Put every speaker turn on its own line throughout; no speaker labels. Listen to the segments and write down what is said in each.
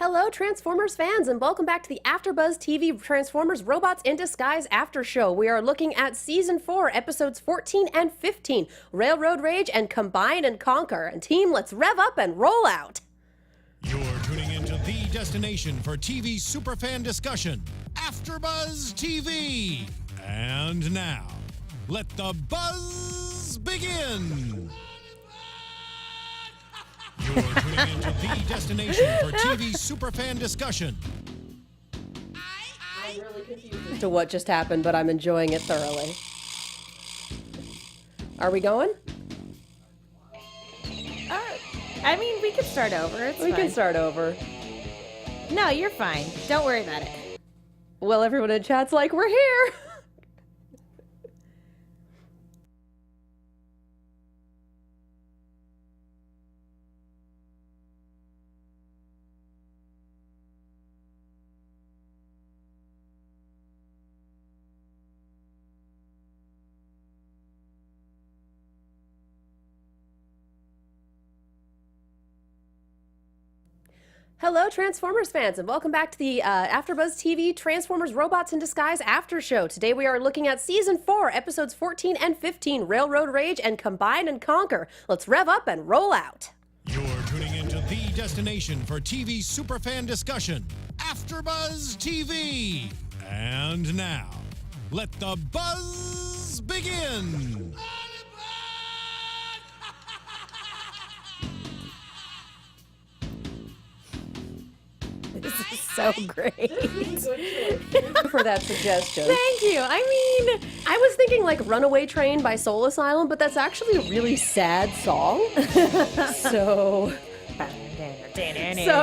Hello, Transformers fans, and welcome back to the AFTERBUZZ TV Transformers Robots in Disguise After Show. We are looking at Season 4, Episodes 14 and 15, Railroad Rage and Combine and Conquer. And team, let's rev up and roll out!
You're tuning into the destination for TV superfan discussion, AFTERBUZZ TV. And now, let the buzz begin! You're tuning into the destination for TV superfan discussion.
I'm really confused as to what just happened, but I'm enjoying it thoroughly. Are we going?
I mean, we can start over. It's
We
fine.
can start over.
No, you're fine. Don't worry about it.
Well, everyone in chat's like, we're here! Hello, Transformers fans, and welcome back to the AFTERBUZZ TV Transformers Robots in Disguise After Show. Today we are looking at Season 4, Episodes 14 and 15, Railroad Rage and Combine and Conquer. Let's rev up and roll out.
You're tuning into the destination for TV superfan discussion, AFTERBUZZ TV. And now, let the buzz begin!
This is so great.
For that suggestion.
Thank you. I mean,
I was thinking like Runaway Train by Soul Asylum, but that's actually a really sad song. So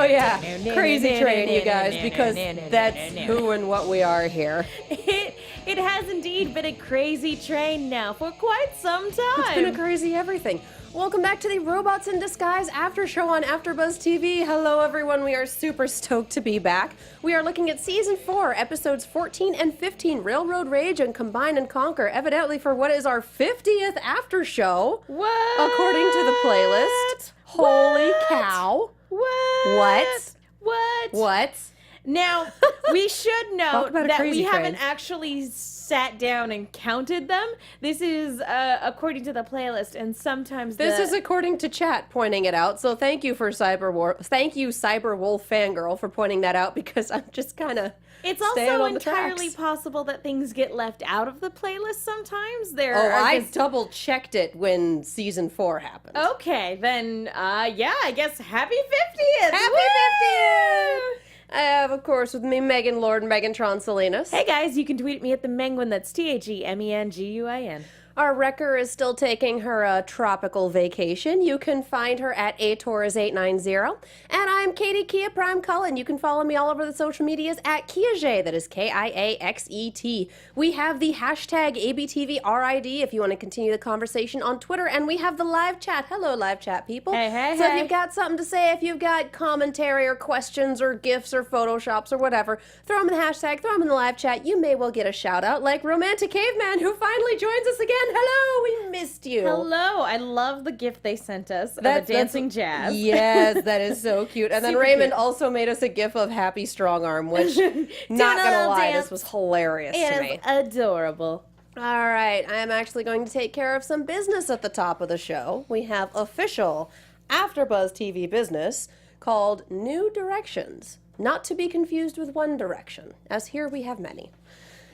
yeah, Crazy Train, you guys, because that's who and what we are here.
It has indeed been a crazy train now for quite some time.
It's been a crazy everything. Welcome back to the Robots in Disguise After Show on AFTERBUZZ TV. Hello, everyone. We are super stoked to be back. We are looking at Season 4, Episodes 14 and 15, Railroad Rage and Combine and Conquer, evidently for what is our 50th After Show.
What?
According to the playlist. Holy cow.
What?
What?
Now, we should note
about a
that
crazy
we haven't
train.
actually sat down and counted them. This is according to the playlist, and sometimes
This is according to chat pointing it out, so thank you for Cyberwolf Fangirl for pointing that out, because I'm just kind of
It's also entirely possible that things get left out of the playlist sometimes.
I double checked it when Season 4 happened.
Okay, then, yeah, I guess happy 50th!
Happy
Woo!
50th! I have, of course, with me Megan Lord Megantron Salinas.
Hey guys, you can tweet at me at the Menguin, that's TheMenguin.
Our wrecker is still taking her tropical vacation. You can find her at atorres890. And I'm Katie Kia Prime Cullen. You can follow me all over the social medias at KiaXet. That is KIAXET. We have the hashtag ABTVRID if you want to continue the conversation on Twitter. And we have the live chat. Hello, live chat people.
Hey.
So if you've got something to say, if you've got commentary or questions or GIFs or Photoshops or whatever, throw them in the hashtag, throw them in the live chat. You may well get a shout out like Romantic Caveman, who finally joins us again. Hello, we missed you.
Hello, I love the gift they sent us of the dancing jazz.
Yes, that is so cute. And then
Super
Raymond
cute.
also made us a gif of Happy Strong Arm, which, not gonna lie, this was hilarious to me.
Adorable.
All right, I am actually going to take care of some business at the top of the show. We have official AFTERBUZZ TV business called New Directions, not to be confused with One Direction, as here we have many.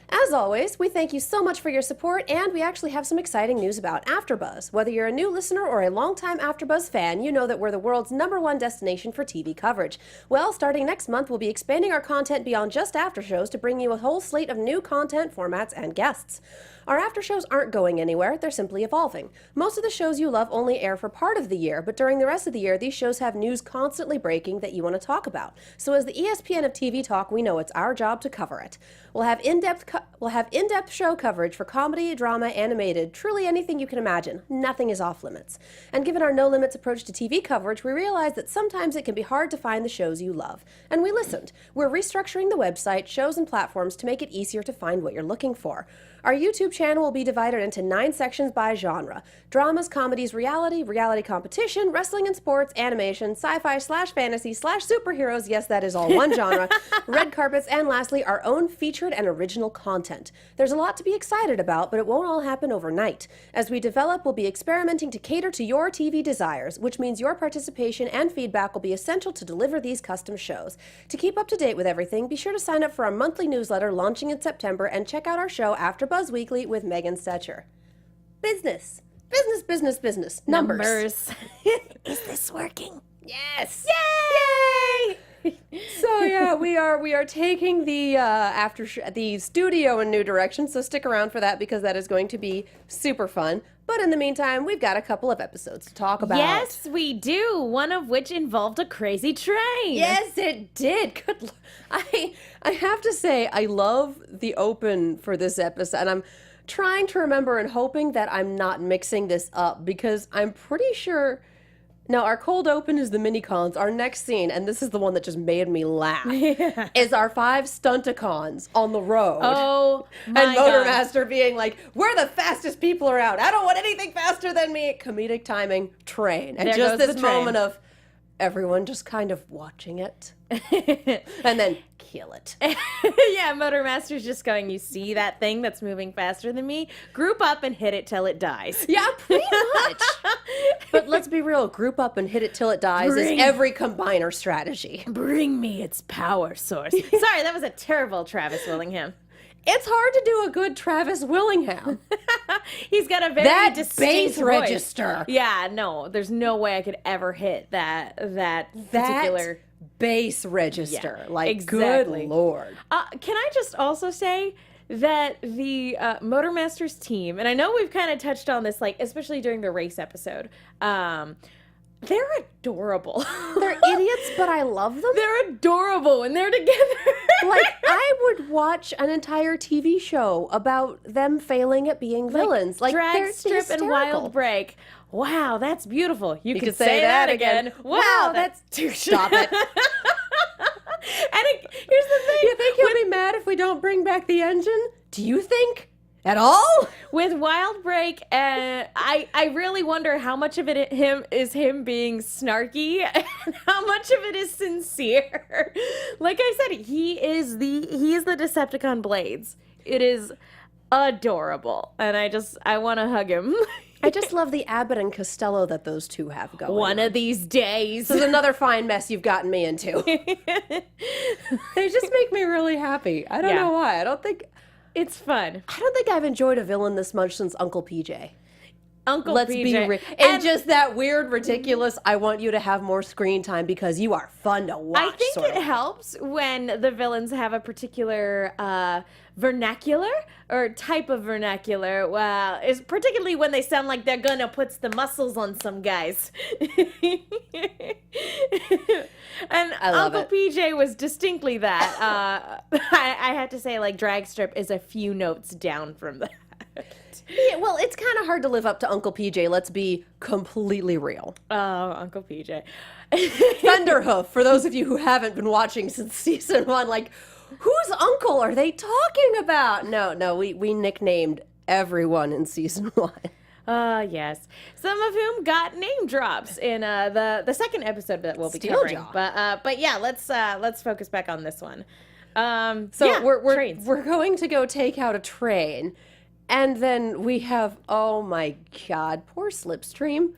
As always, we thank you so much for your support, and we actually have some exciting news about AFTERBUZZ. Whether you're a new listener or a longtime AFTERBUZZ fan, you know that we're the world's #1 destination for TV coverage. Well, starting next month, we'll be expanding our content beyond just after shows to bring you a whole slate of new content formats and guests. Our after shows aren't going anywhere, they're simply evolving. Most of the shows you love only air for part of the year, but during the rest of the year, these shows have news constantly breaking that you want to talk about. So as the ESPN of TV talk, we know it's our job to cover it. We'll have in-depth we'll have in-depth show coverage for comedy, drama, animated, truly anything you can imagine. Nothing is off limits. And given our no-limits approach to TV coverage, we realized that sometimes it can be hard to find the shows you love. And we listened. We're restructuring the website, shows, and platforms to make it easier to find what you're looking for. Our YouTube channel will be divided into 9 sections by genre: dramas, comedies, reality, reality competition, wrestling and sports, animation, sci-fi/fantasy/superheroes, yes, that is all one genre, red carpets, and lastly, our own featured and original content. There's a lot to be excited about, but it won't all happen overnight. As we develop, we'll be experimenting to cater to your TV desires, which means your participation and feedback will be essential to deliver these custom shows. To keep up to date with everything, be sure to sign up for our monthly newsletter launching in September and check out our show AfterBuzz Weekly with Megan Stetcher. Business. Business, business, business. Numbers.
Is this working?
Yes.
Yay!
So yeah, we are taking the the studio in new direction. So stick around for that because that is going to be super fun. But in the meantime, we've got a couple of episodes to talk about.
Yes, we do. One of which involved a crazy train.
Yes, it did. Good. I have to say, I love the open for this episode, and I'm trying to remember and hoping that I'm not mixing this up because I'm pretty sure. Now, our cold open is the mini-cons. Our next scene, and this is the one that just made me laugh, is our 5 stunticons on the road.
Oh, my
and Motormaster being like, we're the fastest people around. I don't want anything faster than me. Comedic timing, train. And
There
just
goes
this
the train.
moment of everyone just kind of watching it. And then kill it.
Yeah, Motormaster's just going, you see that thing that's moving faster than me? Group up and hit it till it dies.
Yeah, pretty much. But let's be real. Group up and hit it till it dies
Bring-
is every combiner strategy.
Bring me its power source. Sorry, that was a terrible Travis Willingham.
It's hard to do a good Travis Willingham.
He's got a very
That
distinct
bass
voice.
register.
Yeah, no, there's no way I could ever hit that particular.
Bass register.
Yeah,
like,
exactly.
good Lord.
Can I just also say that the Motormaster's team, and I know we've kind of touched on this, like especially during the race episode, they're adorable.
They're idiots, but I love them.
They're adorable when they're together.
Like, I would watch an entire TV show about them failing at being villains. Like,
Drag
they're
Strip and
hysterical.
Wild Break. Wow, that's beautiful. You can
could
say that again. Wow, that's too
Stop it.
Here's the thing.
You think he'll be mad if we don't bring back the engine? Do you think? At all?
With Wild Break, I really wonder how much of it is him being snarky and how much of it is sincere. Like I said, he is the Decepticon Blades. It is adorable, and I want to hug him.
I just love the Abbott and Costello that those two have going.
One of these days.
This is another fine mess you've gotten me into. They just make me really happy. I don't know why.
It's fun.
I don't think I've enjoyed a villain this much since Uncle PJ.
Let's
be
PJ.
real. And just that weird, ridiculous, I want you to have more screen time because you are fun to watch.
I think it helps when the villains have a particular vernacular or type of vernacular. Well, it's particularly when they sound like they're gonna put the muscles on some guys. And Uncle PJ was distinctly that. I have to say, like, Drag Strip is a few notes down from that.
Yeah, well, it's kind of hard to live up to Uncle PJ. Let's be completely real.
Oh, Uncle PJ.
Thunderhoof, for those of you who haven't been watching since season 1, like, whose uncle are they talking about? No, we nicknamed everyone in season 1.
Yes. Some of whom got name drops in the second episode that we'll be covering. But yeah, let's focus back on this one.
We're going to go take out a train, and then we have, oh my God, poor Slipstream.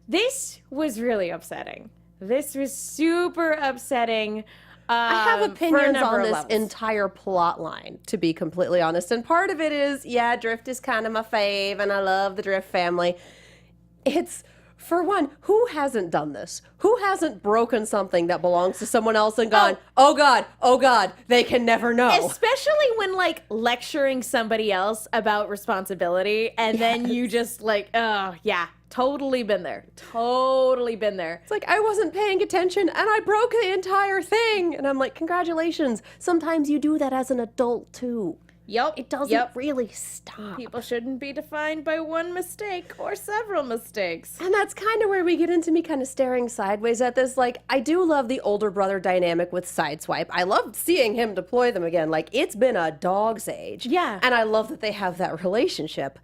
This was really upsetting. This was super upsetting.
I have opinions on this
levels.
entire plot line, to be completely honest. And part of it is, Drift is kind of my fave, and I love the Drift family. It's, for one, who hasn't done this? Who hasn't broken something that belongs to someone else and gone, oh God, they can never know.
Especially when, like, lecturing somebody else about responsibility, and then you just, like, oh, yeah. Totally been there.
It's like, I wasn't paying attention and I broke the entire thing. And I'm like, congratulations. Sometimes you do that as an adult too.
Yep.
It doesn't really stop.
People shouldn't be defined by one mistake or several mistakes.
And that's kind of where we get into me kind of staring sideways at this. Like, I do love the older brother dynamic with Sideswipe. I love seeing him deploy them again. Like, it's been a dog's age.
Yeah.
And I love that they have that relationship.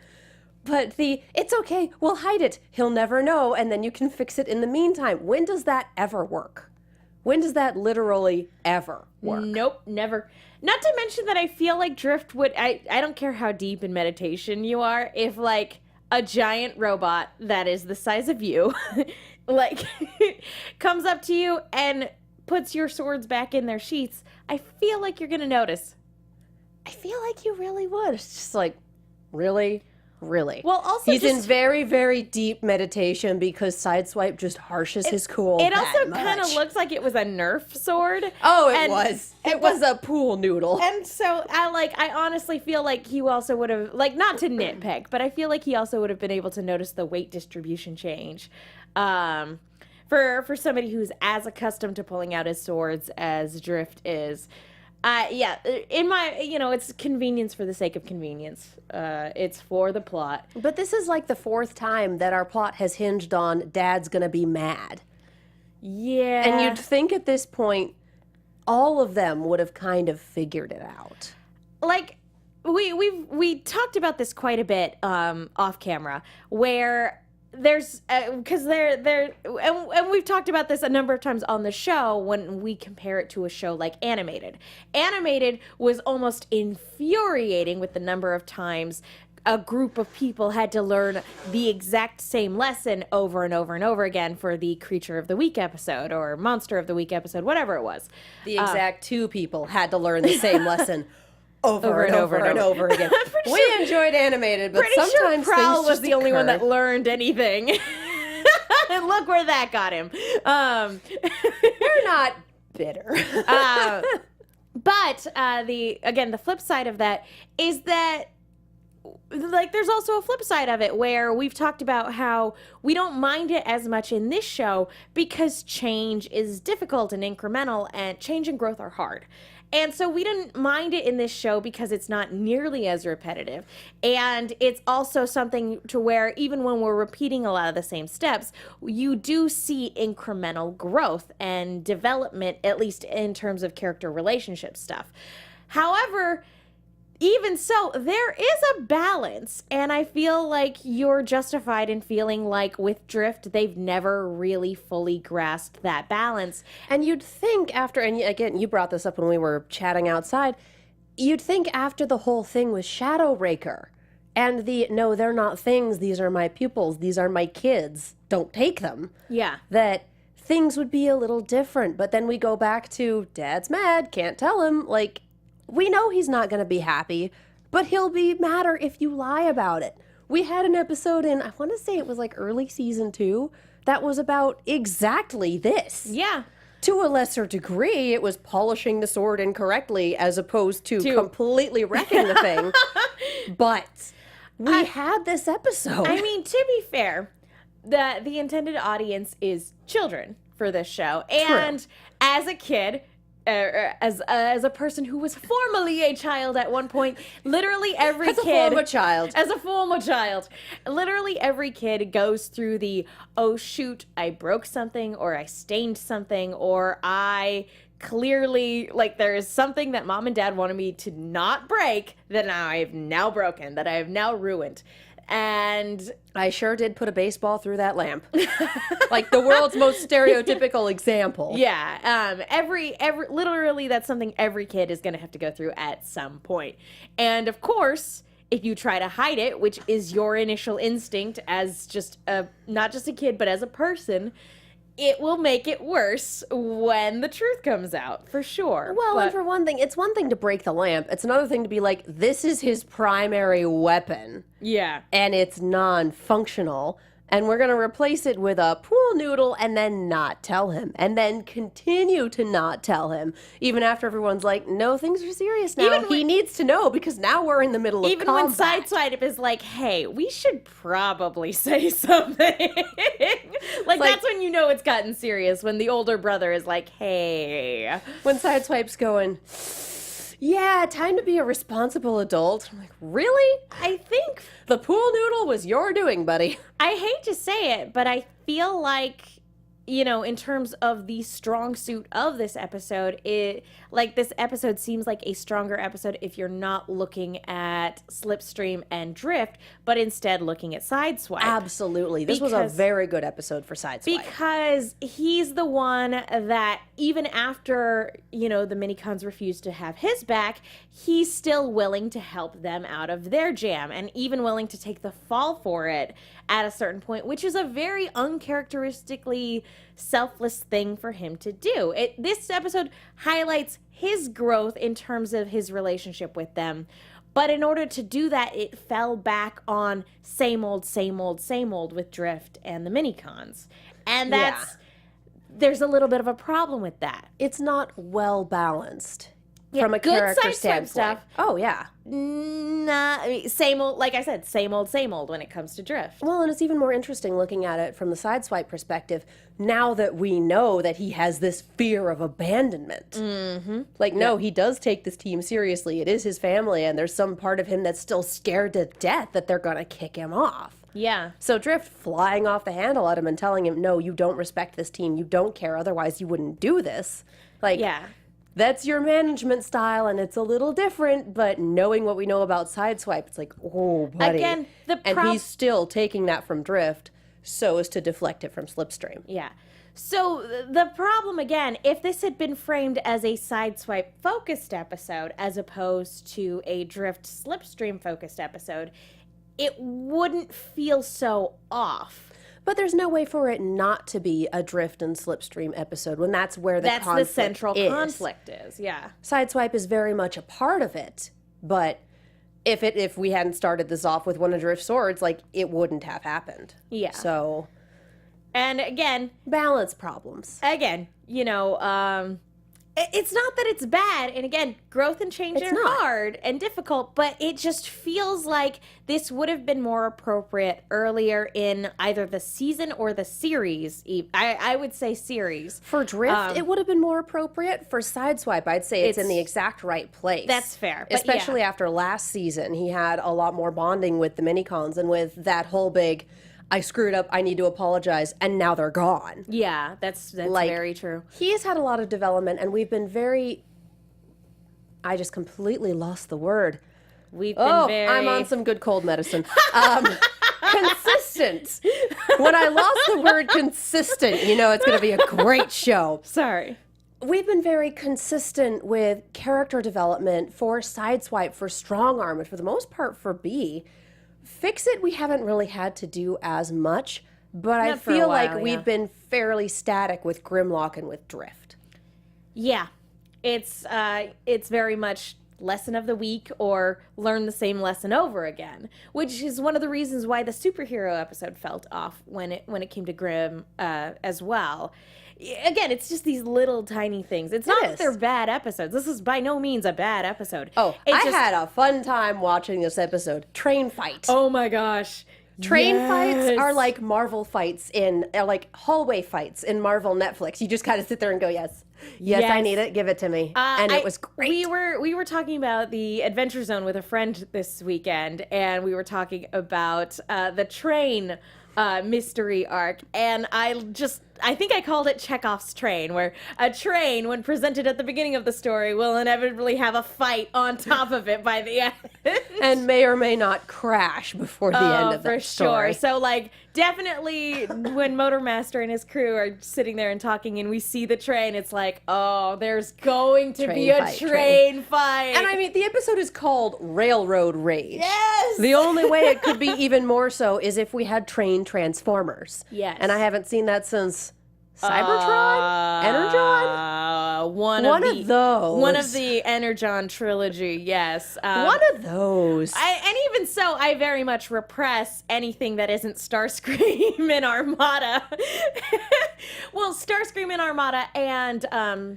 But it's okay, we'll hide it. He'll never know, and then you can fix it in the meantime. When does that ever work? When does that literally ever work?
Nope, never. Not to mention that I feel like Drift would, I don't care how deep in meditation you are, if like a giant robot that is the size of you, like comes up to you and puts your swords back in their sheaths, I feel like you're going to notice.
I feel like you really would. It's just like, really? Really?
Well, also
he's in very, very deep meditation because Sideswipe just harshes his cool.
It also kind of looks like it was a Nerf sword.
Oh, it was. It was a pool noodle.
And so I honestly feel like he also would have, like, not to nitpick, but I feel like he also would have been able to notice the weight distribution change. For somebody who's as accustomed to pulling out his swords as Drift is. Yeah, in my, it's convenience for the sake of convenience. It's for the plot.
But this is like the fourth time that our plot has hinged on Dad's gonna be mad.
Yeah.
And you'd think at this point, all of them would have kind of figured it out.
Like, we talked about this quite a bit off camera, where there's because and we've talked about this a number of times on the show when we compare it to a show like Animated was almost infuriating with the number of times a group of people had to learn the exact same lesson over and over and over again for the Creature of the Week episode or Monster of the Week episode, whatever it was.
The exact two people had to learn the same lesson over and over again. We enjoyed Animated, but sometimes
sure Prowl
things
was
just
the only one
occur.
that learned anything. And look where that got him.
They're not bitter.
But the flip side of that is that, like, there's also a flip side of it where we've talked about how we don't mind it as much in this show because change is difficult and incremental, and change and growth are hard. And so we didn't mind it in this show because it's not nearly as repetitive. And it's also something to where even when we're repeating a lot of the same steps, you do see incremental growth and development, at least in terms of character relationship stuff. However, even so, there is a balance, and I feel like you're justified in feeling like with Drift, they've never really fully grasped that balance.
And you'd think after, and again, you brought this up when we were chatting outside, you'd think after the whole thing with Shadowraker, and no, they're not things, these are my pupils, these are my kids, don't take them.
Yeah.
That things would be a little different, but then we go back to, Dad's mad, can't tell him, like, we know he's not going to be happy, but he'll be madder if you lie about it. We had an episode in, I want to say it was like early season 2, that was about exactly this.
Yeah.
To a lesser degree, it was polishing the sword incorrectly as opposed to completely wrecking the thing. But we had this episode.
I mean, to be fair, the intended audience is children for this show. And as a kid, as a person who was formerly a child at one point, literally every
As a former child,
literally every kid goes through the, oh shoot, I broke something, or I stained something, or I clearly, like, there is something that mom and dad wanted me to not break that I've now broken, that I have now ruined. And
I sure did put a baseball through that lamp. Like the world's most stereotypical example.
Yeah. Literally that's something every kid is going to have to go through at some point. And of course, if you try to hide it, which is your initial instinct as just not just a kid, but as a person, it will make it worse when the truth comes out, for sure.
Well, and for one thing, it's one thing to break the lamp. It's another thing to be like, this is his primary weapon.
Yeah.
And it's non-functional. And we're going to replace it with a pool noodle and then not tell him. And then continue to not tell him. Even after everyone's like, no, things are serious now. He needs to know because now we're in the middle of combat.
Even when Sideswipe is like, hey, we should probably say something. Like, that's when you know it's gotten serious. When the older brother is like, hey.
When Sideswipe's going, yeah, time to be a responsible adult. I'm like, really?
I think,
The pool noodle was your doing, buddy.
I hate to say it, but I feel like, you know, in terms of the strong suit of this episode, this episode seems like a stronger episode if you're not looking at Slipstream and Drift, but instead looking at Sideswipe.
Absolutely. This was a very good episode for Sideswipe.
Because he's the one that, even after, you know, the Minicons refused to have his back, he's still willing to help them out of their jam, and even willing to take the fall for it at a certain point, which is a very uncharacteristically selfless thing for him to do. This episode highlights his growth in terms of his relationship with them. But in order to do that, it fell back on same old with Drift and the Minicons. And there's a little bit of a problem with that.
It's not well balanced
Yeah,
from a
good
character
Sideswipe
standpoint.
stuff.
Oh, yeah.
Nah, I mean, same old, like I said, same old when it comes to Drift.
Well, and it's even more interesting looking at it from the Sideswipe perspective now that we know that he has this fear of abandonment. Mm-hmm. Like, no, he does take this team seriously. It is his family, and there's some part of him that's still scared to death that they're going to kick him off.
Yeah.
So Drift flying off the handle at him and telling him, no, you don't respect this team. You don't care. Otherwise, you wouldn't do this. Like,
Yeah.
that's your management style, and it's a little different, but knowing what we know about Sideswipe, it's like, oh, buddy.
Again,
and he's still taking that from Drift so as to deflect it from Slipstream.
Yeah. So the problem, again, if this had been framed as a Sideswipe-focused episode as opposed to a Drift-Slipstream-focused episode, it wouldn't feel so off.
But there's no way for it not to be a Drift and Slipstream episode when that's where the conflict
That's the central
is.
conflict is, yeah.
Sideswipe is very much a part of it, but if we hadn't started this off with one of Drift's swords, like, it wouldn't have happened.
Yeah.
So,
And again,
balance problems.
you know, it's not that it's bad. And again, growth and change
It's
are
not.
hard and difficult, but it just feels like this would have been more appropriate earlier in either the season or the series. I would say series.
For Drift, it would have been more appropriate. For Sideswipe, I'd say it's in the exact right place.
That's fair. But
Especially after last season, he had a lot more bonding with the Minicons and with that whole big, I screwed up, I need to apologize, and now they're gone.
Yeah, that's
Like,
very true.
He's had a lot of development, and we've been very... I just completely lost the word.
We've been very...
I'm on some good cold medicine. Consistent. When I lost the word consistent, you know it's going to be a great show.
Sorry.
We've been very consistent with character development for Sideswipe, for Strong Arm, and for the most part for B. Fix It, we haven't really had to do as much, but I
Not for a
feel
while,
like we've been fairly static with Grimlock and with Drift.
Yeah. It's very much lesson of the week or learn the same lesson over again, which is one of the reasons why the superhero episode felt off when it came to Grim as well. Again, it's just these little tiny things. It's not that they're bad episodes. This is by no means a bad episode.
Oh,
It's
I had a fun time watching this episode. Train fight.
Oh my gosh.
Train fights are like Marvel fights are like hallway fights in Marvel Netflix. You just kind of sit there and go, yes, I need it. Give it to me. And it was great.
We were talking about the Adventure Zone with a friend this weekend, and we were talking about the train mystery arc, and I think I called it Chekhov's train, where a train, when presented at the beginning of the story, will inevitably have a fight on top of it by the end.
And may or may not crash before the end of the story.
Sure. So, like, definitely when Motormaster and his crew are sitting there and talking and we see the train, it's like, oh, there's going to be a train fight.
And I mean, the episode is called Railroad Rage.
Yes!
The only way it could be even more so is if we had train transformers.
Yes.
And I haven't seen that since Cybertron? Energon?
One of
those.
One of the Energon trilogy, yes.
One of those.
And even so, I very much repress anything that isn't Starscream and Armada. Well, Starscream and Armada and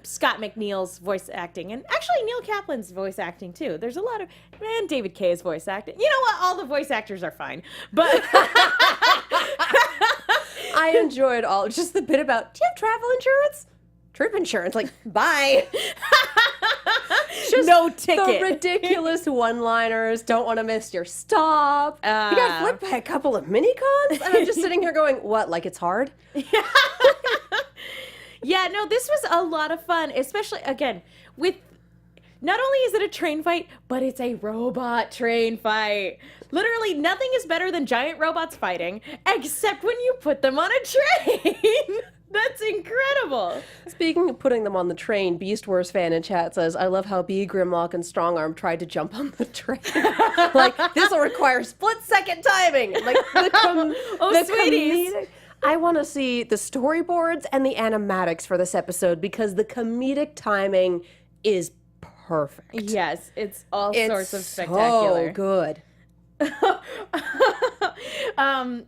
Scott McNeil's voice acting. And actually, Neil Kaplan's voice acting, too. There's a lot of... And David Kay's voice acting. You know what? All the voice actors are fine. But...
I enjoyed just the bit about, do you have travel insurance? trip insurance. Like, bye.
Just no ticket.
The ridiculous one-liners. Don't want to miss your stop. You got flipped by a couple of mini-cons? And I'm just sitting here going, what, like it's hard?
Yeah, no, this was a lot of fun, especially, again, with... Not only is it a train fight, but it's a robot train fight. Literally, nothing is better than giant robots fighting, except when you put them on a train. That's incredible.
Speaking of putting them on the train, Beast Wars fan in chat says, I love how B, Grimlock, and Strongarm tried to jump on the train. Like, this will require split-second timing. Like,
sweeties.
I want to see the storyboards and the animatics for this episode because the comedic timing is perfect.
Yes, it's all sorts of spectacular.
So good.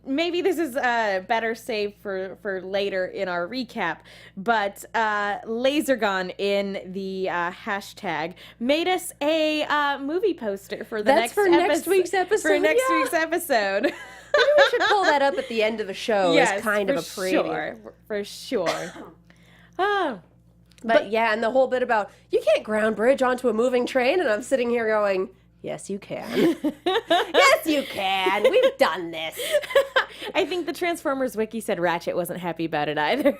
Maybe this is better saved for later in our recap, but Lasergon in the hashtag made us a movie poster for the
next week's episode.
For next week's episode.
Maybe we should pull that up at the end of the show as kind of a preview.
For sure.
But yeah, and the whole bit about you can't ground bridge onto a moving train, and I'm sitting here going, yes, you can. Yes, you can. We've done this.
I think the Transformers wiki said Ratchet wasn't happy about it either.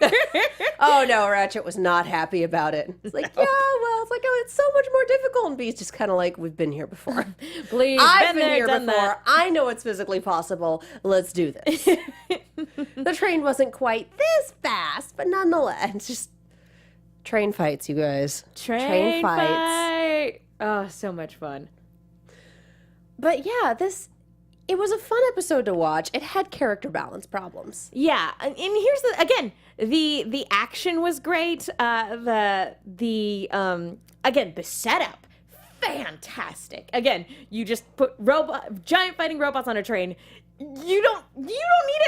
Oh, no, Ratchet was not happy about it. It's like, yeah, well, it's like, oh, it's so much more difficult. And B's just kind of like, we've been here before.
Please,
I've been here before.
That.
I know it's physically possible. Let's do this. The train wasn't quite this fast, but nonetheless, it's just train fights, you guys.
Train fights. Oh, so much fun.
But yeah, it was a fun episode to watch. It had character balance problems.
Yeah, and here's the action was great. Again, the setup, fantastic. Again, you just put giant fighting robots on a train. You don't need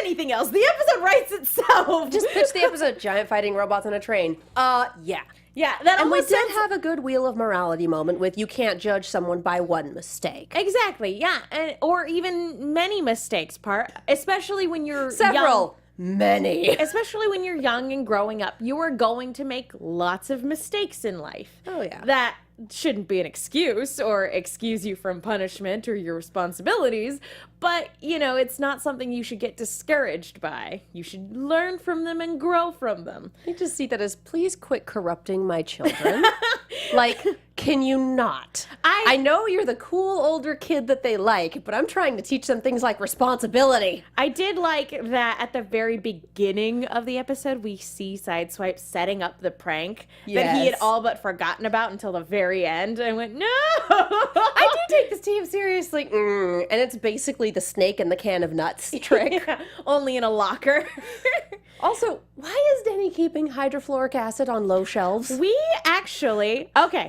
anything else. The episode writes itself.
Just pitch the episode, giant fighting robots on a train. Yeah.
Yeah, that
and we
almost
did have a good Wheel of Morality moment with you can't judge someone by one mistake.
Exactly, yeah, or even many mistakes, especially when you're
Several.
Young.
Many.
Especially when you're young and growing up, you are going to make lots of mistakes in life.
Oh, yeah.
That shouldn't be an excuse or excuse you from punishment or your responsibilities, but, it's not something you should get discouraged by. You should learn from them and grow from them.
I just see that as, please quit corrupting my children. Like, can you not? I know you're the cool older kid that they like, but I'm trying to teach them things like responsibility.
I did like that at the very beginning of the episode, we see Sideswipe setting up the prank that he had all but forgotten about until the very end. I went, no!
I do take this team seriously. And it's basically the snake in the can of nuts trick.
Yeah, only in a locker.
Also, why is Denny keeping hydrofluoric acid on low shelves?
We actually... Okay.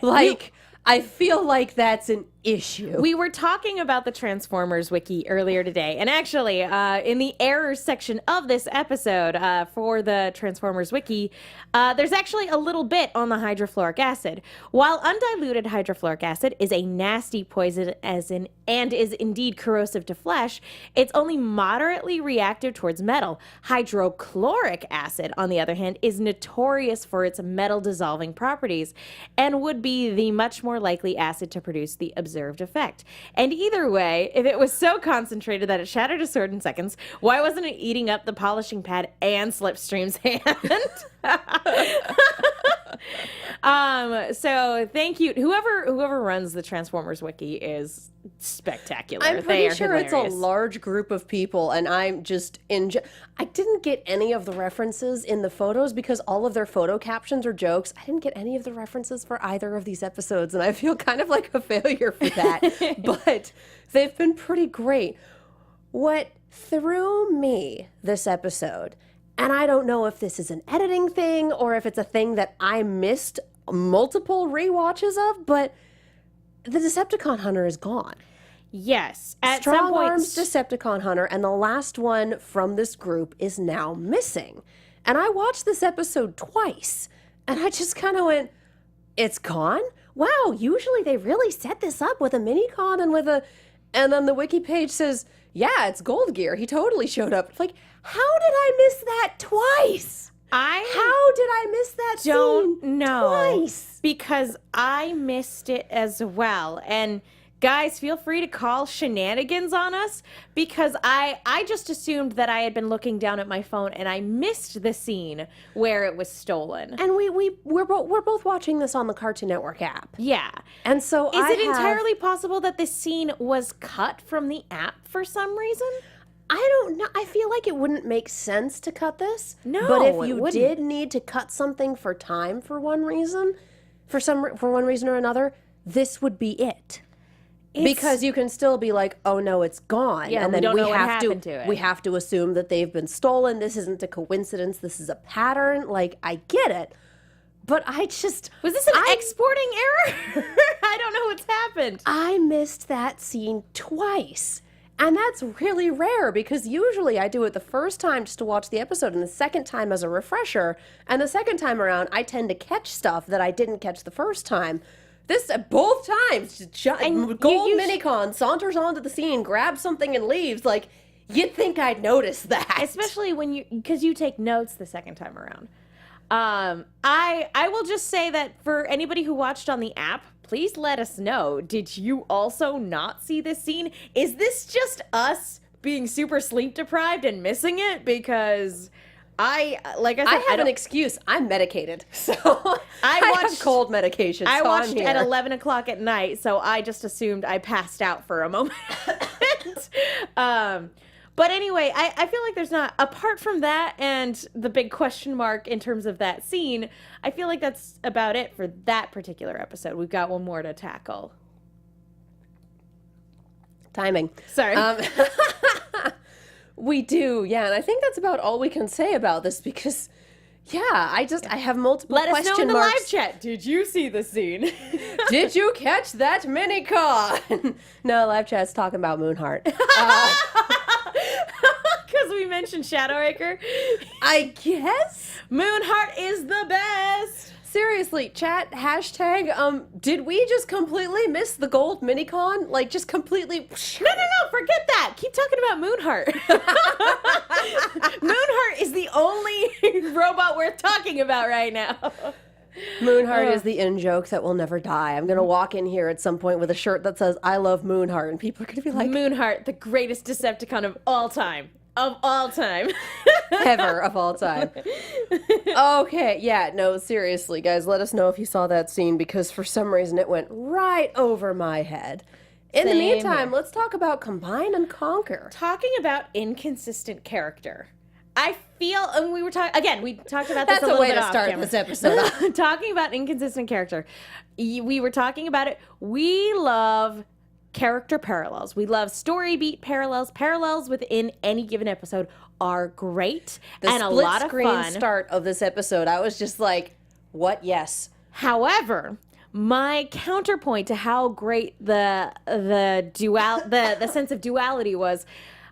I feel like that's an issue.
We were talking about the Transformers wiki earlier today, and actually, in the errors section of this episode for the Transformers wiki, there's actually a little bit on the hydrofluoric acid. While undiluted hydrofluoric acid is a nasty poison and is indeed corrosive to flesh, it's only moderately reactive towards metal. Hydrochloric acid, on the other hand, is notorious for its metal-dissolving properties and would be the much more likely acid to produce the observed effect. And either way, if it was so concentrated that it shattered a sword in seconds, why wasn't it eating up the polishing pad and Slipstream's hand? So thank you. Whoever runs the Transformers wiki is spectacular.
I'm pretty sure it's a large group of people, and I'm just I didn't get any of the references in the photos because all of their photo captions are jokes. I didn't get any of the references for either of these episodes, and I feel kind of like a failure for that. But they've been pretty great. What threw me this episode, and I don't know if this is an editing thing or if it's a thing that I missed multiple rewatches of, but the Decepticon Hunter is gone.
Yes. At
Strong
some point,
Arms Decepticon Hunter, and the last one from this group is now missing. And I watched this episode twice, and I just kind of went, it's gone? Wow, usually they really set this up with a mini-con and then the wiki page says, yeah, it's Gold Gear. He totally showed up. Like, how did I miss that twice? How did I miss that
don't
scene
know.
twice?
Because I missed it as well. And guys, feel free to call shenanigans on us, because I just assumed that I had been looking down at my phone and I missed the scene where it was stolen.
And we're both watching this on the Cartoon Network app.
Yeah.
And so
Is it entirely possible that this scene was cut from the app for some reason?
I don't know. I feel like it wouldn't make sense to cut this.
No,
but if
it
you
wouldn't.
did need to cut something for time for one reason, for one reason or another, this would be it. Because you can still be like, oh no, it's gone.
Yeah,
and
we
then
don't know what
have
happened to it.
We have to assume that they've been stolen. This isn't a coincidence. This is a pattern. Like, I get it. But I just...
Was this an exporting error? I don't know what's happened.
I missed that scene twice. And that's really rare, because usually I do it the first time just to watch the episode and the second time as a refresher. And the second time around, I tend to catch stuff that I didn't catch the first time. This, both times, Gold Minicon saunters onto the scene, grabs something and leaves. Like, you'd think I'd notice that.
Especially because you take notes the second time around. I will just say that for anybody who watched on the app, please let us know. Did you also not see this scene? Is this just us being super sleep deprived and missing it? Because I
have an excuse. I'm medicated, so I have cold medication.
I
so
watched
I'm here.
at 11 o'clock at night, so I just assumed I passed out for a moment. But anyway, I feel like there's not, apart from that and the big question mark in terms of that scene, I feel like that's about it for that particular episode. We've got one more to tackle.
Timing.
Sorry.
We do, yeah, and I think that's about all we can say about this, because, yeah, I have multiple question marks.
Let us know in the live chat. Did you see the scene?
Did you catch that Minicon? No, live chat's talking about Moonheart.
Because we mentioned Shadowacre.
I guess
Moonheart is the best.
Seriously, chat, hashtag, did we just completely miss the gold Minicon? Like, just completely...
No, forget that. Keep talking about Moonheart. Moonheart is the only robot worth talking about right now.
Moonheart is the in-joke that will never die. I'm going to walk in here at some point with a shirt that says, I love Moonheart, and people are going to be like...
Moonheart, the greatest Decepticon of all time. Of all time.
Ever of all time. Okay, yeah, no, seriously, guys, let us know if you saw that scene, because for some reason it went right over my head. In the meantime, let's talk about Combine and Conquer.
Talking about inconsistent character. I feel, and we were talking, again, we talked about this
That's
a little bit
to
off
start
camera.
this episode.
Talking about inconsistent character. We were talking about it. We love character parallels. We love story beat parallels. Parallels within any given episode are great and a lot of fun.
The start of this episode, I was just like, what? Yes.
However, my counterpoint to how great the sense of duality was,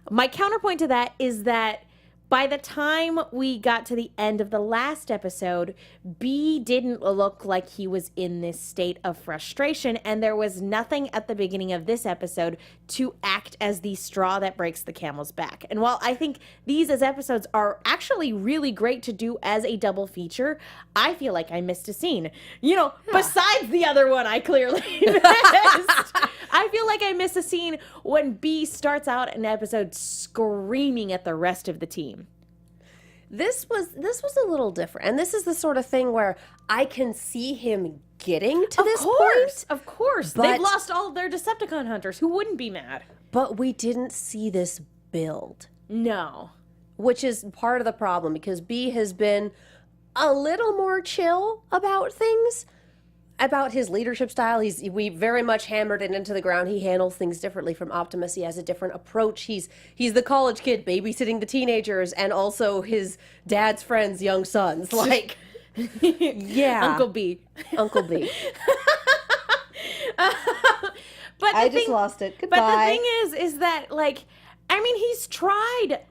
my counterpoint to that is that by the time we got to the end of the last episode, B didn't look like he was in this state of frustration, and there was nothing at the beginning of this episode to act as the straw that breaks the camel's back. And while I think these as episodes are actually really great to do as a double feature, I feel like I missed a scene. You know, besides the other one I clearly missed. I feel like I missed a scene when B starts out an episode screaming at the rest of the team.
This was a little different. And this is the sort of thing where I can see him getting to this point.
Of course. They've lost all of their Decepticon hunters. Who wouldn't be mad?
But we didn't see this build.
No.
Which is part of the problem, because B has been a little more chill about things. About his leadership style, we very much hammered it into the ground. He handles things differently from Optimus. He has a different approach. He's the college kid babysitting the teenagers and also his dad's friends' young sons. Like, yeah,
Uncle B.
Uncle B.
But
I just lost it. Goodbye.
But the thing is that, like, I mean, he's tried.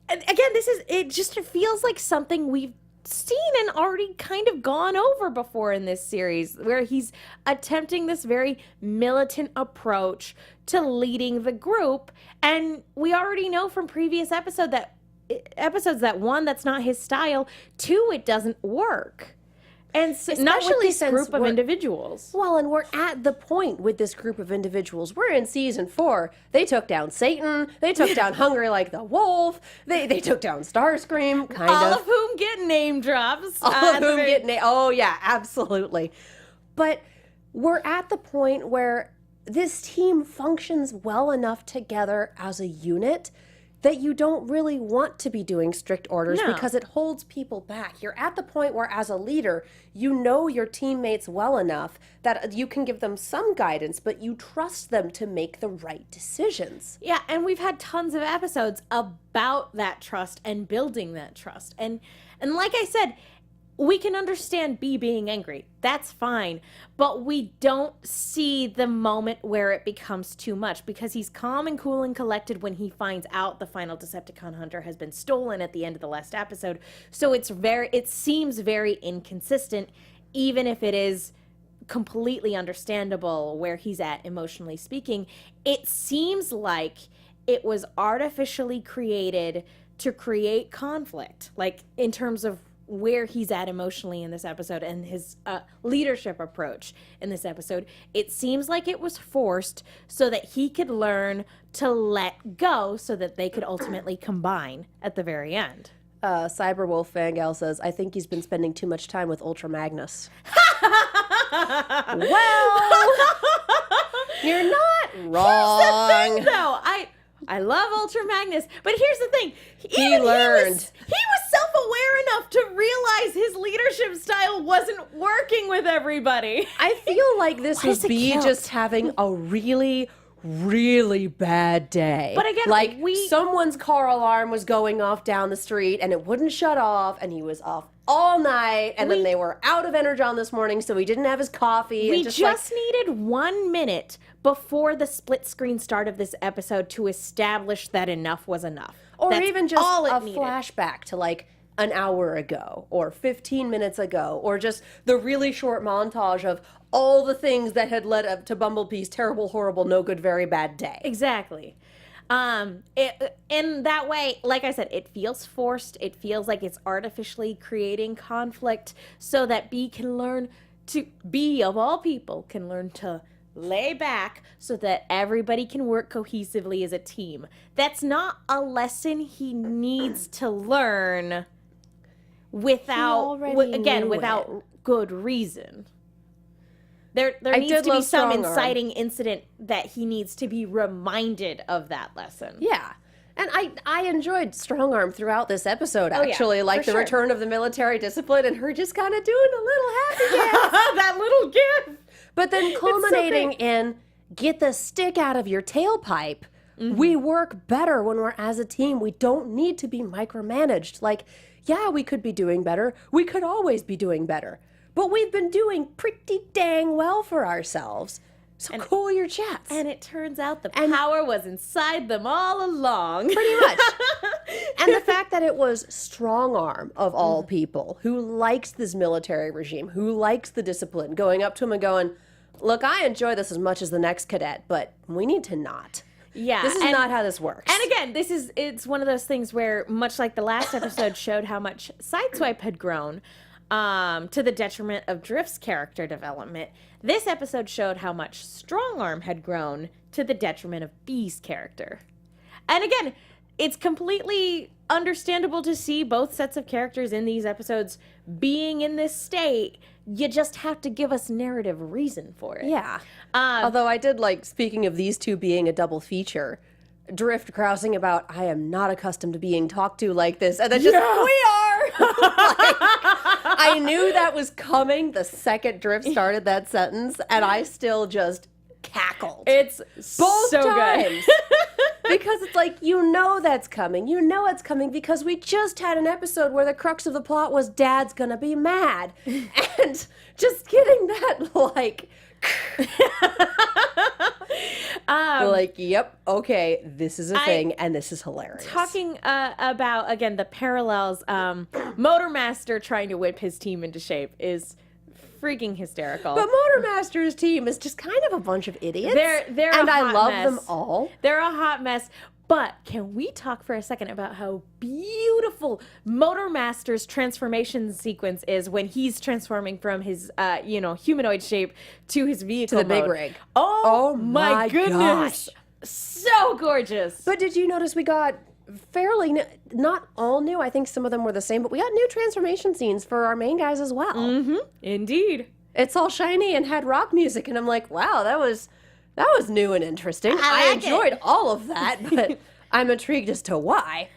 Again, it just feels like something we've seen and already kind of gone over before in this series, where he's attempting this very militant approach to leading the group. And we already know from previous episode that episodes that, one, that's not his style, two, it doesn't work. And so, not with this group of individuals.
Well, and we're at the point with this group of individuals. We're in season 4. They took down Satan. They took down Hungry Like the Wolf. They took down Starscream, kind of.
All of whom get name drops.
All of whom get oh, yeah, absolutely. But we're at the point where this team functions well enough together as a unit that you don't really want to be doing strict orders because it holds people back. You're at the point where, as a leader, you know your teammates well enough that you can give them some guidance, but you trust them to make the right decisions.
Yeah, and we've had tons of episodes about that trust and building that trust. And like I said, we can understand B being angry. That's fine. But we don't see the moment where it becomes too much, because he's calm and cool and collected when he finds out the final Decepticon hunter has been stolen at the end of the last episode. So it seems very inconsistent, even if it is completely understandable where he's at emotionally speaking. It seems like it was artificially created to create conflict, like in terms of where he's at emotionally in this episode and his leadership approach in this episode. It seems like it was forced so that he could learn to let go so that they could ultimately combine at the very end.
Cyberwolf Fangirl says, I think he's been spending too much time with Ultra Magnus. Well, you're not wrong.
Here's the thing, though. I love Ultra Magnus, but here's the thing.
He learned.
He was self-aware enough to realize his leadership style wasn't working with everybody.
I feel like this was B just having a really, really bad day.
But again,
like someone's car alarm was going off down the street and it wouldn't shut off, and he was off all night, and then they were out of energon this morning, so he didn't have his coffee.
We just needed 1 minute before the split screen start of this episode to establish that enough was enough.
Or even just a flashback to like an hour ago or 15 minutes ago, or just the really short montage of all the things that had led up to Bumblebee's terrible, horrible, no good, very bad day.
Exactly. In that way, like I said, it feels forced. It feels like it's artificially creating conflict so that B of all people can learn to lay back so that everybody can work cohesively as a team. That's not a lesson he needs to learn without good reason. There needs to be some inciting incident that he needs to be reminded of that lesson.
Yeah. And I enjoyed Strong Arm throughout this episode, actually. Like the return of the military discipline and her just kind of doing a little happy dance.
That little gif.
But then culminating in, get the stick out of your tailpipe. Mm-hmm. We work better when we're as a team. We don't need to be micromanaged. Like, yeah, we could be doing better. We could always be doing better. But we've been doing pretty dang well for ourselves. So cool your jets.
And it turns out the power was inside them all along.
Pretty much. And the fact that it was Strong Arm, of all people, who likes this military regime, who likes the discipline, going up to him and going, look, I enjoy this as much as the next cadet, but we need to not.
Yeah.
This is not how this works.
And again, it's one of those things where, much like the last episode showed how much Sideswipe had grown, to the detriment of Drift's character development, this episode showed how much Strong Arm had grown to the detriment of B's character. And again, it's completely understandable to see both sets of characters in these episodes being in this state. You just have to give us narrative reason for it.
Yeah. Although I did like, speaking of these two being a double feature, Drift grousing about, I am not accustomed to being talked to like this. And then we are! I knew that was coming the second Drift started that sentence, and I still just cackled.
It's
both
so
times.
Good.
Because it's like, you know that's coming. You know it's coming because we just had an episode where the crux of the plot was Dad's gonna be mad. And just getting that, like... like, yep, okay, this is a thing, and this is hilarious.
Talking about, again, the parallels, Motormaster trying to whip his team into shape is freaking hysterical.
But Motormaster's team is just kind of a bunch of idiots.
They're
and
a
I
hot
love
mess.
them all.
They're a hot mess. But can we talk for a second about how beautiful Motormaster's transformation sequence is when he's transforming from his, humanoid shape to his vehicle
To the big
mode?
rig.
Oh my
gosh.
goodness. So gorgeous.
But did you notice we got fairly not all new? I think some of them were the same, but we got new transformation scenes for our main guys as well.
Mm-hmm. Indeed.
It's all shiny and had rock music, and I'm like, wow, that was new and interesting.
I like
enjoyed all of that, but I'm intrigued as to why.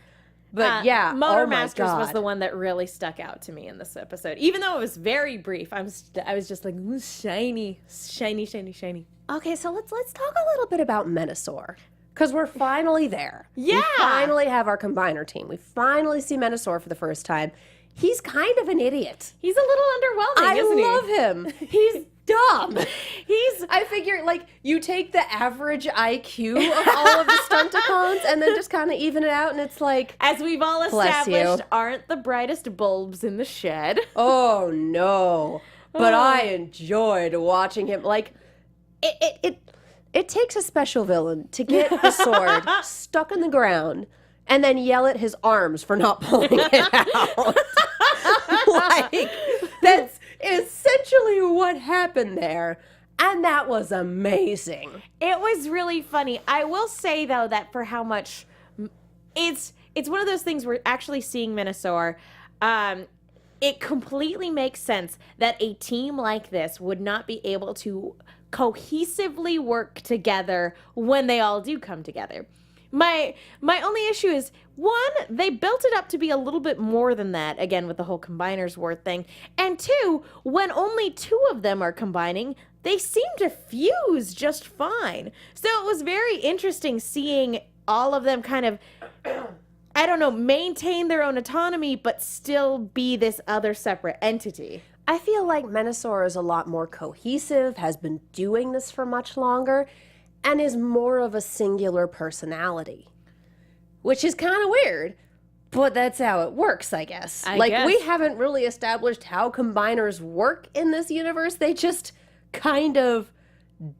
But yeah,
Motormasters
oh my
was
God.
the one that really stuck out to me in this episode. Even though it was very brief, I was just like, ooh, shiny, shiny, shiny, shiny.
Okay, so let's talk a little bit about Menasor. Because we're finally there.
Yeah.
We finally have our combiner team. We finally see Menasor for the first time. He's kind of an idiot.
He's a little underwhelming, isn't he?
I love him. He's dumb.
He's
I figure, like, you take the average IQ of all of the Stunticons and then just kind of even it out, and it's like,
as we've all
Bless you.
established, aren't the brightest bulbs in the shed.
oh no. But I enjoyed watching him. Like, it takes a special villain to get the sword stuck in the ground and then yell at his arms for not pulling it out. Like, that's essentially what happened there. And that was amazing.
It was really funny. I will say though that for how much it's one of those things where actually seeing Menasor, it completely makes sense that a team like this would not be able to cohesively work together when they all do come together. My only issue is, one, they built it up to be a little bit more than that, again, with the whole Combiners War thing. And two, when only two of them are combining, they seem to fuse just fine. So it was very interesting seeing all of them kind of, I don't know, maintain their own autonomy, but still be this other separate entity.
I feel like Menasor is a lot more cohesive, has been doing this for much longer, and is more of a singular personality. Which is kind of weird, but that's how it works, I guess.
I guess.
We haven't really established how combiners work in this universe. They just kind of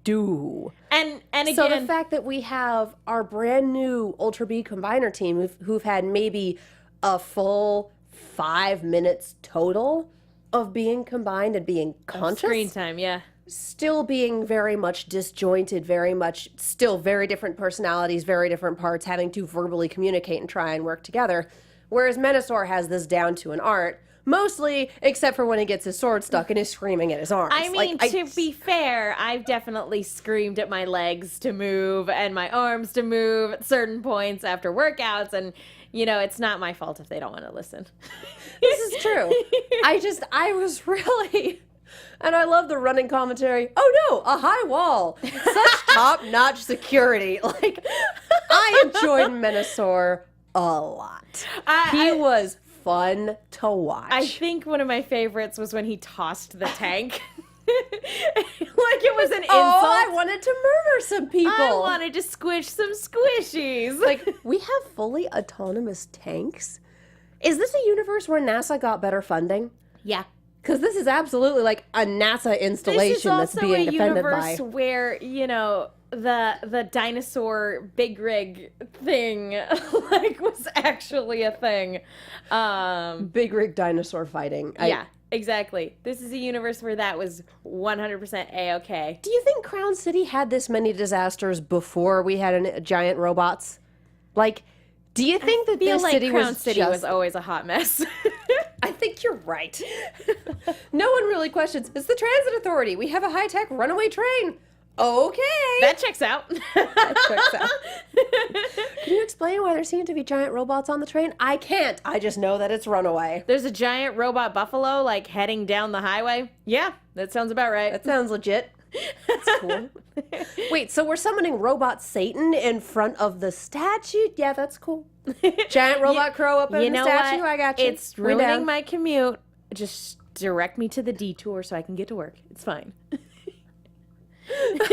do.
And again,
So the fact that we have our brand new Ultra B combiner team who've had maybe a full 5 minutes total of being combined and being conscious,
screen time, yeah.
still being very much disjointed, very much still very different personalities, very different parts, having to verbally communicate and try and work together. Whereas Menasor has this down to an art, mostly except for when he gets his sword stuck and is screaming at his arms.
I mean, to be fair, I've definitely screamed at my legs to move and my arms to move at certain points after workouts, and, you know, it's not my fault if they don't want to listen.
This is true. I was really... And I love the running commentary. Oh no, a high wall. Such top-notch security. Like, I enjoyed Menasor a lot. He was fun to watch.
I think one of my favorites was when he tossed the tank. Like it was an insult.
Oh, I wanted to murder some people.
I wanted to squish some squishies.
Like, we have fully autonomous tanks? Is this a universe where NASA got better funding?
yeah.
Because this is absolutely like a NASA installation that's being
This is also a
defended by.
universe where, you know, the dinosaur big rig thing like was actually a thing.
Big rig dinosaur fighting.
Yeah, exactly. This is a universe where that was 100% A-okay.
Do you think Crown City had this many disasters before we had giant robots? Like, do you think that
feel
this
like
city
Crown
was
City
just...
was always a hot mess.
I think you're right. No one really questions. It's the transit authority. We have a high-tech runaway train. Okay.
That checks out.
That checks out. Can you explain why there seem to be giant robots on the train? I can't. I just know that it's runaway.
There's a giant robot buffalo, like, heading down the highway. Yeah, that sounds about right.
That sounds legit. That's cool. Wait, so we're summoning Robot Satan in front of the statue? Yeah, that's cool. Giant robot crow up in the statue?
What?
I got you.
It's ruining my commute. Just direct me to the detour so I can get to work. It's fine.
This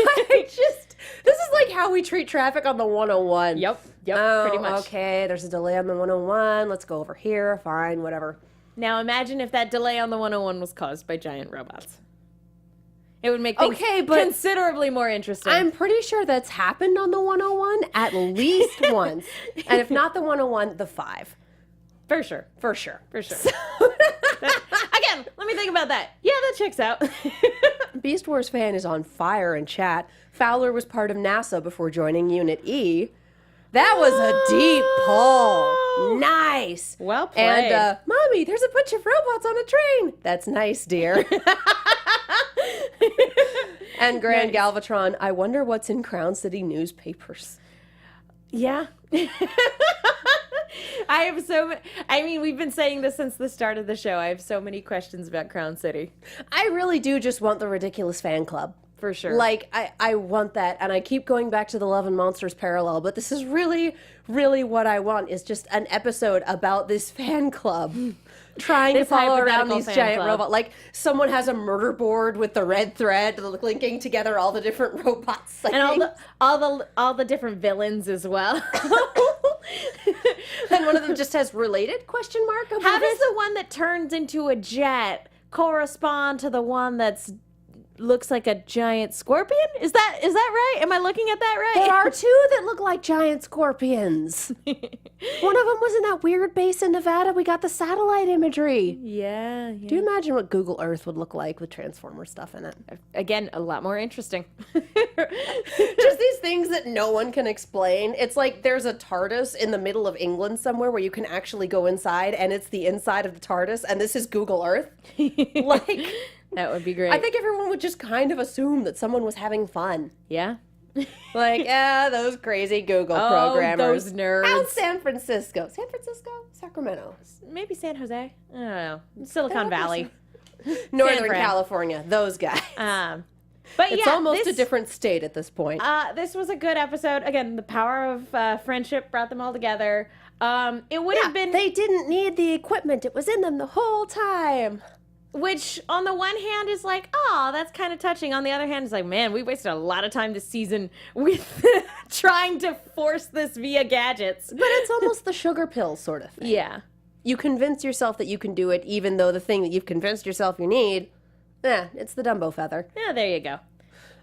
is like how we treat traffic on the 101.
Yep,
Oh,
pretty much.
Okay, there's a delay on the 101. Let's go over here. Fine, whatever.
Now imagine if that delay on the 101 was caused by giant robots. It would make things
Okay, but
considerably more interesting.
I'm pretty sure that's happened on the 101 at least once. And if not the 101, the 5.
For sure.
For sure.
For sure. Again, let me think about that. Yeah, that checks out.
Beast Wars fan is on fire in chat. Fowler was part of NASA before joining Unit E. That was a deep pull. Nice.
Well played.
And, Mommy, there's a bunch of robots on a train. That's nice, dear. And Grand Galvatron, I wonder what's in Crown City newspapers.
Yeah. I have we've been saying this since the start of the show. I have so many questions about Crown City.
I really do just want the ridiculous fan club.
For sure.
Like, I want that, and I keep going back to the Love and Monsters parallel, but this is really, really what I want, is just an episode about this fan club trying to follow around these giant robots. Like, someone has a murder board with the red thread linking together all the different robots.
And all the different villains as well.
And one of them just has related ?
How does the one that turns into a jet correspond to the one that's looks like a giant scorpion? Is that right? Am I looking at that right?
There are 2 that look like giant scorpions. One of them was in that weird base in Nevada. We got the satellite imagery.
Yeah.
Do you imagine what Google Earth would look like with Transformer stuff in it?
Again, a lot more interesting.
Just these things that no one can explain. It's like there's a TARDIS in the middle of England somewhere where you can actually go inside, and it's the inside of the TARDIS, and this is Google Earth. Like...
That would be great.
I think everyone would just kind of assume that someone was having fun.
Yeah.
Like, those crazy Google programmers.
Those nerds.
How's San Francisco? Sacramento?
Maybe San Jose? I don't know. Silicon Valley.
Northern California. Those guys.
But
it's almost a different state at this point.
This was a good episode. Again, the power of friendship brought them all together. It would have been...
They didn't need the equipment. It was in them the whole time.
Which, on the one hand, is like, oh, that's kind of touching. On the other hand, it's like, man, we wasted a lot of time this season with trying to force this via gadgets.
But it's almost the sugar pill sort of thing.
Yeah.
You convince yourself that you can do it, even though the thing that you've convinced yourself you need, it's the Dumbo feather.
Yeah, there you go.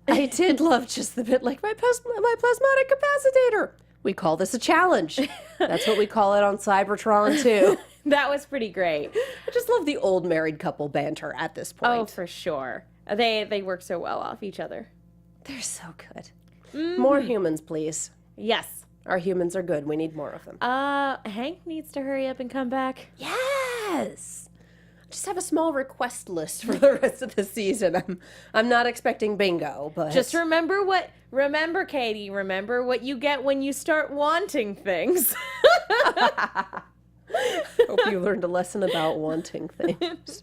I did love just the bit like, my plasmatic capacitator. We call this a challenge. That's what we call it on Cybertron, too.
That was pretty great.
I just love the old married couple banter at this point.
Oh, for sure. They work so well off each other.
They're so good. More humans, please.
Yes.
Our humans are good. We need more of them.
Hank needs to hurry up and come back.
Yes. Just have a small request list for the rest of the season. I'm not expecting bingo, but
just remember, Katie, remember what you get when you start wanting things.
Hope you learned a lesson about wanting things.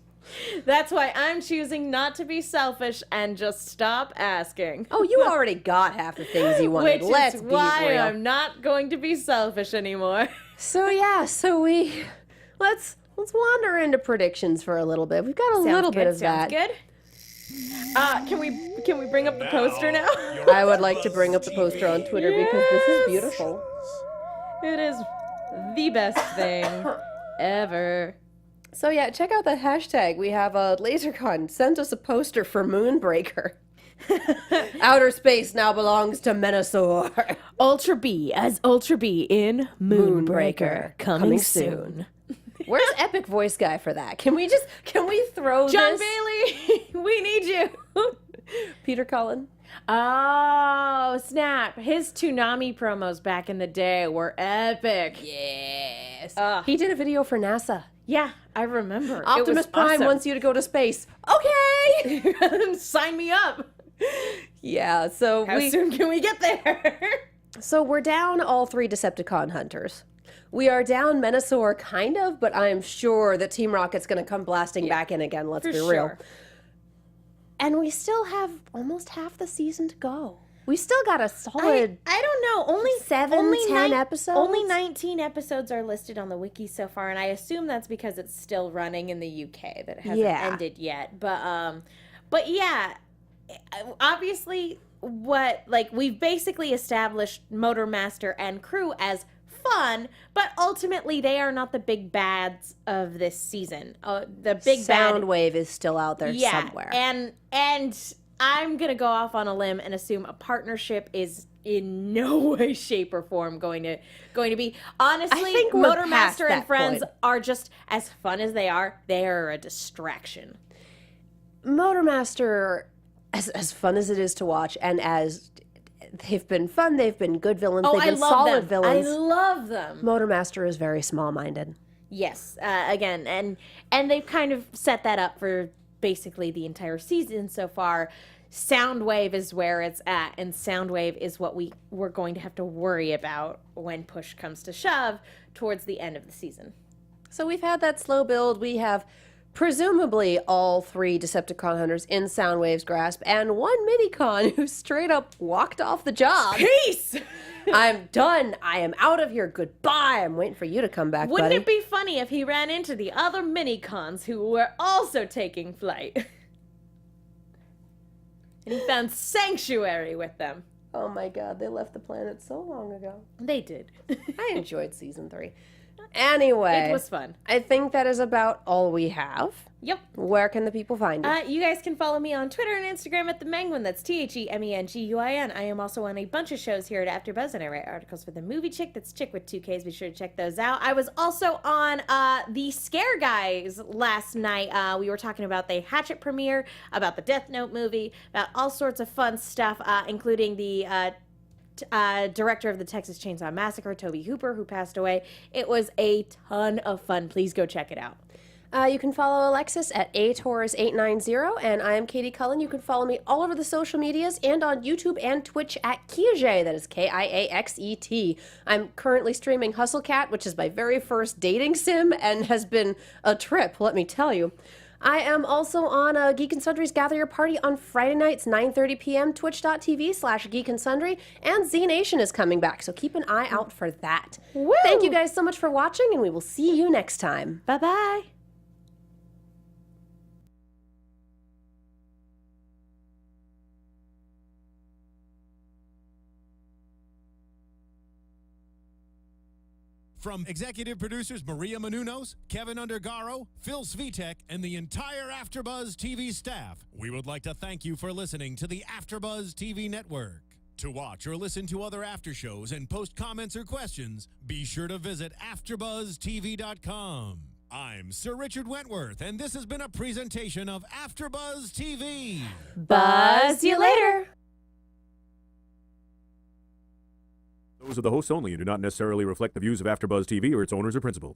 That's why I'm choosing not to be selfish and just stop asking.
Oh, you already got half the things you wanted.
Let's be real. I'm not going to be selfish anymore.
So let's wander into predictions for a little bit. We've got a little bit of that.
Sounds good. Can we bring up the poster now?
I would like to bring up the poster on Twitter because this is beautiful.
It is the best thing ever.
So yeah, check out that hashtag. We have a LaserCon sent us a poster for Moonbreaker. Outer space now belongs to Menasor.
Ultra B as Ultra B in Moonbreaker. Coming soon.
Where's Epic Voice Guy for that? Can we throw
John
this?
Bailey, we need you.
Peter Cullen.
Oh, snap. His Toonami promos back in the day were epic.
Yes. He did a video for NASA.
Yeah, I remember.
Optimus Prime wants you to go to space. Okay.
Sign me up.
Yeah, so
How soon can we get there?
So we're down all 3 Decepticon hunters. We are down Menasor, kind of, but I'm sure that Team Rocket's going to come blasting back in again, let's be real. And we still have almost half the season to go. We still got a solid...
I don't know. Only
10 episodes?
Only 19 episodes are listed on the wiki so far, and I assume that's because it's still running in the UK, that it hasn't ended yet. But yeah, obviously, we've basically established Motormaster and crew as fun, but ultimately they are not the big bads of this season. The big
Soundwave is still out there somewhere.
And I'm gonna go off on a limb and assume a partnership is in no way, shape, or form going to be. Honestly,
I think we're past
Motormaster and
that
Friends
point.
are just as fun as they are a distraction.
Motormaster, as fun as it is to watch, and as they've been fun, they've been good villains, they've been solid villains.
I love them.
Motormaster is very small-minded.
Yes, again, and they've kind of set that up for basically the entire season so far. Soundwave is where it's at, and Soundwave is what we're going to have to worry about when push comes to shove towards the end of the season.
So we've had that slow build. We have presumably all 3 Decepticon hunters in Soundwave's grasp, and 1 Minicon who straight up walked off the job.
Peace!
I'm done. I am out of here. Goodbye. I'm waiting for you to come back,
Wouldn't
buddy.
it be funny if he ran into the other Minicons who were also taking flight? And he found sanctuary with them.
Oh my god, they left the planet so long ago.
They did.
I enjoyed season 3. Anyway.
It was fun.
I think that is about all we have.
Yep.
Where can the people find you?
You guys can follow me on Twitter and Instagram at The Menguin. That's TheMenguin. I am also on a bunch of shows here at AfterBuzz, and I write articles for The Movie Chick. That's Chick with 2 Ks. Be sure to check those out. I was also on The Scare Guys last night. We were talking about the Hatchet premiere, about the Death Note movie, about all sorts of fun stuff, including the director of the Texas Chainsaw Massacre, Tobe Hooper, who passed away. It was a ton of fun. Please go check it out.
You can follow Alexis at atorres890, and I am Katie Cullen. You can follow me all over the social medias and on YouTube and Twitch at Kiaxet. That is Kiaxet. I'm currently streaming Hustle Cat, which is my very first dating sim and has been a trip, let me tell you. I am also on Geek and Sundry's Gather Your Party on Friday nights, 9:30 p.m., twitch.tv/Geek and Sundry, and Z Nation is coming back, so keep an eye out for that.
Woo!
Thank you guys so much for watching, and we will see you next time.
Bye-bye.
From executive producers Maria Menounos, Kevin Undergaro, Phil Svitek, and the entire AfterBuzz TV staff, we would like to thank you for listening to the AfterBuzz TV network. To watch or listen to other after shows and post comments or questions, be sure to visit AfterBuzzTV.com. I'm Sir Richard Wentworth, and this has been a presentation of AfterBuzz TV.
Buzz you later.
Those are the hosts only and do not necessarily reflect the views of AfterBuzz TV or its owners or principals.